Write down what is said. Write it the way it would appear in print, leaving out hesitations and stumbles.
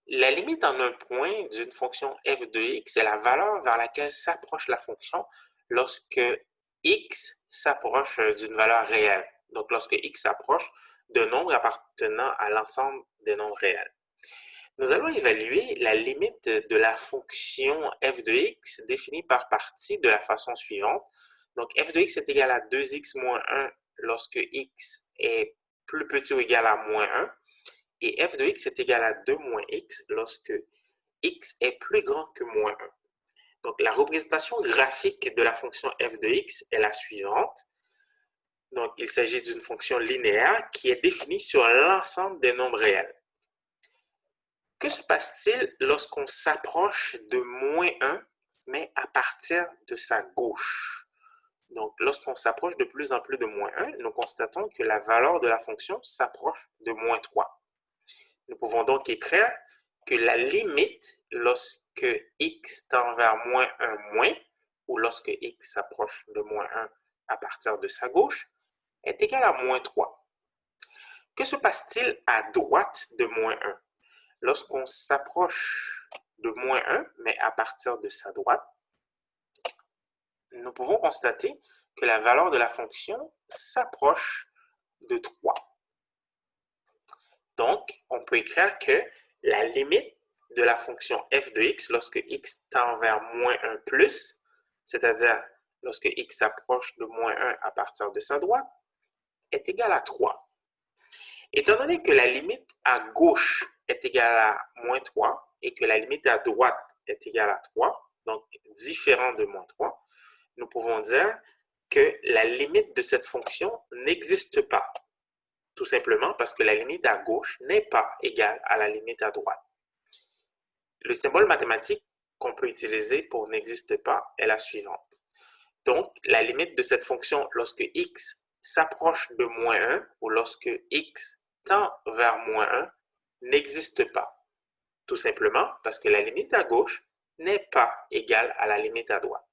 La limite en un point d'une fonction f de x est la valeur vers laquelle s'approche la fonction lorsque x s'approche d'une valeur réelle. Donc, lorsque x s'approche d'un nombre appartenant à l'ensemble des nombres réels. Nous allons évaluer la limite de la fonction f de x définie par partie de la façon suivante. Donc, f de x est égal à 2x moins 1 lorsque x est plus petit ou égal à moins 1. Et f de x est égal à 2 moins x lorsque x est plus grand que moins 1. Donc, la représentation graphique de la fonction f de x est la suivante. Donc, il s'agit d'une fonction linéaire qui est définie sur l'ensemble des nombres réels. Que se passe-t-il lorsqu'on s'approche de moins 1, mais à partir de sa gauche? Donc, lorsqu'on s'approche de plus en plus de moins 1, nous constatons que la valeur de la fonction s'approche de moins 3. Nous pouvons donc écrire que la limite lorsque x tend vers moins 1 moins, ou lorsque x s'approche de moins 1 à partir de sa gauche, est égale à moins 3. Que se passe-t-il à droite de moins 1? Lorsqu'on s'approche de moins 1, mais à partir de sa droite, nous pouvons constater que la valeur de la fonction s'approche de 3. Donc, on peut écrire que la limite de la fonction f de x lorsque x tend vers moins 1 plus, c'est-à-dire lorsque x s'approche de moins 1 à partir de sa droite, est égale à 3. Étant donné que la limite à gauche est égale à moins 3 et que la limite à droite est égale à 3, donc différent de moins 3, nous pouvons dire que la limite de cette fonction n'existe pas. Tout simplement parce que la limite à gauche n'est pas égale à la limite à droite. Le symbole mathématique qu'on peut utiliser pour n'existe pas est la suivante. Donc, la limite de cette fonction lorsque x s'approche de moins 1 ou lorsque x tend vers moins 1 n'existe pas. Tout simplement parce que la limite à gauche n'est pas égale à la limite à droite.